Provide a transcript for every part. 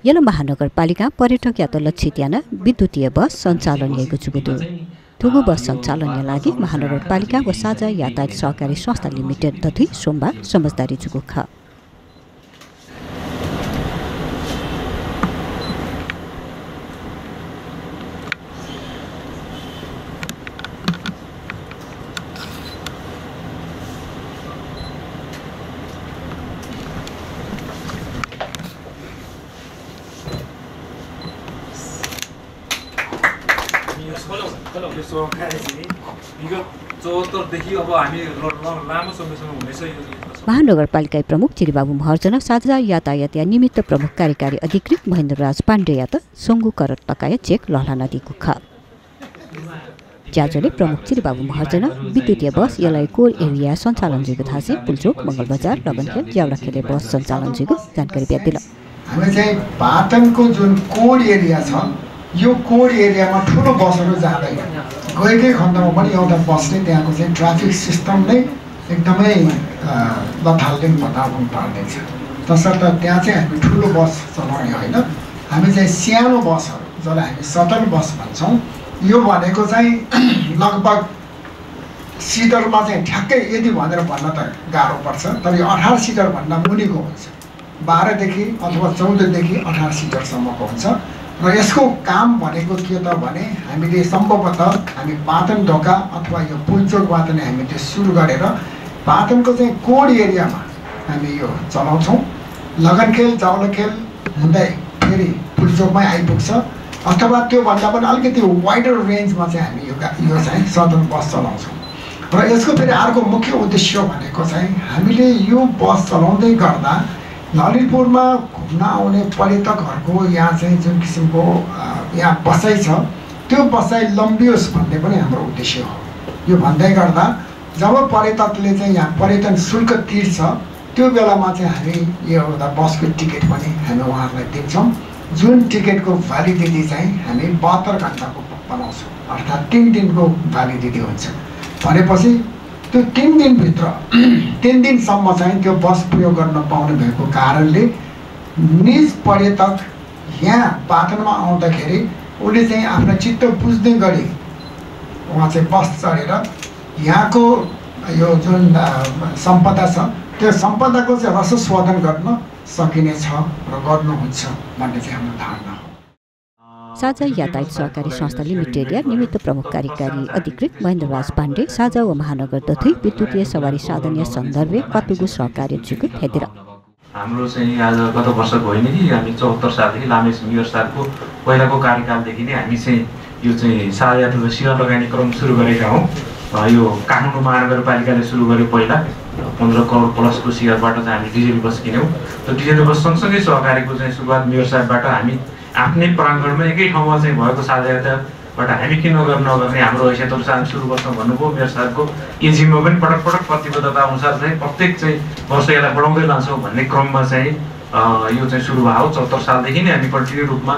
yellow महानगरपालिका पर्यटक यात्रा लक्षित याना विद्युतीय बस सञ्चालन गरेको जुगुदु थुगु बस सञ्चालन लागि महानगरपालिका व साझा यातायात सहकारी संस्था लिमिटेड तथै सोमबार समझदारी जुगु ख महानगरपालिका प्रमुख चिरीबाबु महर्जन साझा यातायात या निमित्त प्रमुख कार्यकारी अधिकृत महेन्द्र राज पाण्डे यात सोंगु करट तकाय चेक लहला नदीको ख ज्याजोले प्रमुख चिरीबाबु महर्जन विद्युतीय बस यलाई कोर एरिया सञ्चालन जुगु थासे पुलचोक मंगल बजार लगनखेल ज्याउडाखेले बस सञ्चालन जुगु जानकारी दिएदिल हामी चाहिँ पाटनको जुन कोर एरिया छ यो कोर एरियामा ठुलो बसहरु जाँदैन गएकै खण्डमा पनि एउटा बसले त्यहाँको चाहिँ ट्राफिक सिस्टम नै एकदमै लथालिङ बताउनु पर्दैछ तसर्थ त्यहाँ चाहिँ हामी ठुलो बस चलाउने होइन हामी चाहिँ सानो बसहरु जसलाई हामी सटल बस भन्छौं यो भनेको चाहिँ लगभग सिटरमा चाहिँ ठ्याक्कै यदि भनेर भन्न त गाह्रो पर्छ तर यो 18 सिटर भन्दा मुनिको हुन्छ 12 देखि अथवा 14 देखि 18 सिटर सम्मको हुन्छ र यसको काम भनेको के त भने हामीले सम्भवतः हामी पाटन ढोका अथवा यो पुलचोकबाट नै हामीले सुरु गरेर पाटनको चाहिँ कोड एरियामा हामी यो चलाउँछौं लगनखेल जाउलखेल हुँदै फेरि पुलचोकमै आइपुग्छ अथवा त्यो भन्दा पनि अलिकति वाइडर रेन्जमा चाहिँ हामी यो चाहिँ सदन बस चलाउँछौं र यसको फेरि अर्को मुख्य उद्देश्य भनेको चाहिँ हामीले यो बस चलाउँदै गर्दा ललितपुरमा घुम्न आउने पर्यटकहरुको यहाँ चाहिँ जुन किसिमको यहाँ बसाइ छ त्यो बसाइ लम्बियोस् भन्ने पनि हाम्रो उद्देश्य हो यो भन्दै गर्दा जब पर्यटकले चाहिँ यहाँ पर्यटन शुल्क तिर्छ त्यो बेलामा चाहिँ हामी यो एउटा बसको टिकट पनि हामी उहाँहरुलाई दिन्छौं जुन टिकटको भ्यालिडिटी चाहिँ हामी 72 घण्टाको बनाउँछौं अर्थात् 3 दिनको भ्यालिडिटी हुन्छ भनेपछि त्यो 3 दिन भित्र 3 दिनसम्म चाहिँ त्यो बस प्रयोग गर्न पाउने भएको कारणले निज पर्यटक यहाँ पाटनमा आउँदाखेरि उले चाहिँ आफ्नो चित्त बुझ्ने गरी उहाँ चाहिँ बस चढेर यहाँको यो जुन सम्पदा छ त्यो सम्पदाको चाहिँ रसस्वादन गर्न सकिनेछ र गर्नुहुन्छ भन्ने चाहिँ हाम्रो धारणा हो साझा यातायात सहकारी संस्था लिमिटेड या निमित्त प्रमुख कार्यकारी अधिकृत महेन्द्र राज पाण्डे साझा व महानगर तथै विद्युतीय सवारी साधन सन्दर्भे कतुगु सहकार्य जुगु हेदिर हाम्रो चाहिँ आज गत वर्षको होइन कि हामी 74 सालदेखि लामेस मेयर साहबको पहिलाको कार्यकालदेखि नै हामी चाहिँ यो चाहिँ साझा यातायात सेवा लगानी क्रम सुरु गरेका हौं यो काठमाडौँ महानगरपालिकाले सुरु गर्यो पहिला 15 करोड प्लसको शेयरबाट चाहिँ हामी डिजेल बस किन्यौं त्यो डिजेल बस सँगसँगै सहकारीको चाहिँ सुरुवात मेयर साहबबाट हामी आफ्नै प्राङ्गणमा एकै ठाउँमा चाहिँ भएको साझा यातायातबाट हामी किन नगर्ने हाम्रो हैसियत अनुसार सुरु गर्छौं भन्नुभयो मेयर साहबको एजिममा पनि पटक पटक प्रतिबद्धता अनुसार चाहिँ प्रत्येक चाहिँ वर्ष यसलाई बढाउँदै लान्छौं भन्ने क्रममा चाहिँ यो चाहिँ सुरु भयो 74 सालदेखि नै हामी कन्टिन्यू रूपमा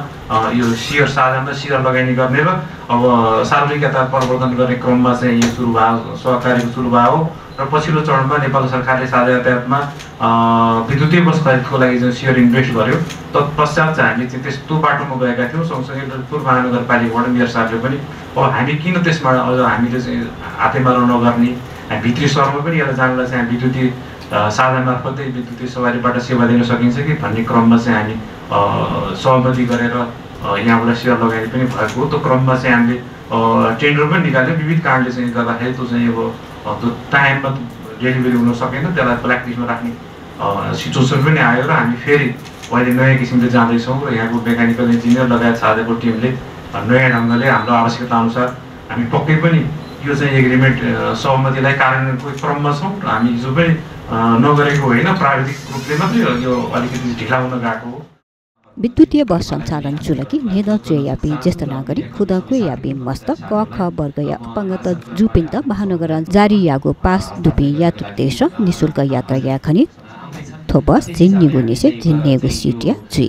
यो शेयर साझामा शेयर लगानी गर्ने र अब सार्वजनिक यातायात प्रवर्धन गर्ने क्रममा चाहिँ यो सुरु भयो सहकारीको सुरु भयो र पछिल्लो चरणमा नेपाल सरकारले साझा यातायातमा विद्युतीय बस खरिदको लागि चाहिँ शेयर इन्भेस्ट गर्यो तत्पश्चात चाहिँ हामी चाहिँ त्यस्तो बाटोमा गएका थियौं सँगसँगै ललितपुर महानगरपालिकाबाट मेयर साहबले पनि अब हामी किन त्यसमा अझ हामीले चाहिँ हातेमालो नगर्ने भित्री शहरमा पनि यसलाई जानलाई चाहिँ विद्युतीय साझा मार्फतै विद्युतीय सवारीबाट सेवा दिन सकिन्छ कि भन्ने क्रममा चाहिँ हामी सहमति गरेर यहाँबाट शेयर लगानी पनि भएको त्यो क्रममा चाहिँ हामीले टेन्डर पनि निकाल्यो विविध कारणले चाहिँ गर्दाखेरि त्यो चाहिँ अब त्यो टाइममा डेलिभरी हुन सकेन त्यसलाई ब्ल्याक लिस्टमा राख्ने सिचुएसन पनि आयो र हामी फेरि अहिले नयाँ किसिमले जाँदैछौँ र यहाँको मेकानिकल इन्जिनियर लगायत साझाको टिमले नयाँ ढङ्गले हाम्रो आवश्यकता अनुसार हामी पक्कै पनि यो चाहिँ एग्रिमेन्ट सहमतिलाई कार्यान्वयनको क्रममा छौँ र हामी हिजो पनि नगरेको होइन प्राविधिक रूपले मात्रै यो अलिकति ढिला हुन गएको हो विद्युतीय बस सञ्चालन चुलकी नेदचे यापी ज्येष्ठ नागरिक खुदको यापी मस्तक क ख वर्ग या अपङ्गत जुपिन्त महानगर जारी यागो पास दुपी यात्रुदेश निशुल्क यात्रा या खनि थोबस जिन्निगु निसे जिन्नेगु सिटिया जुई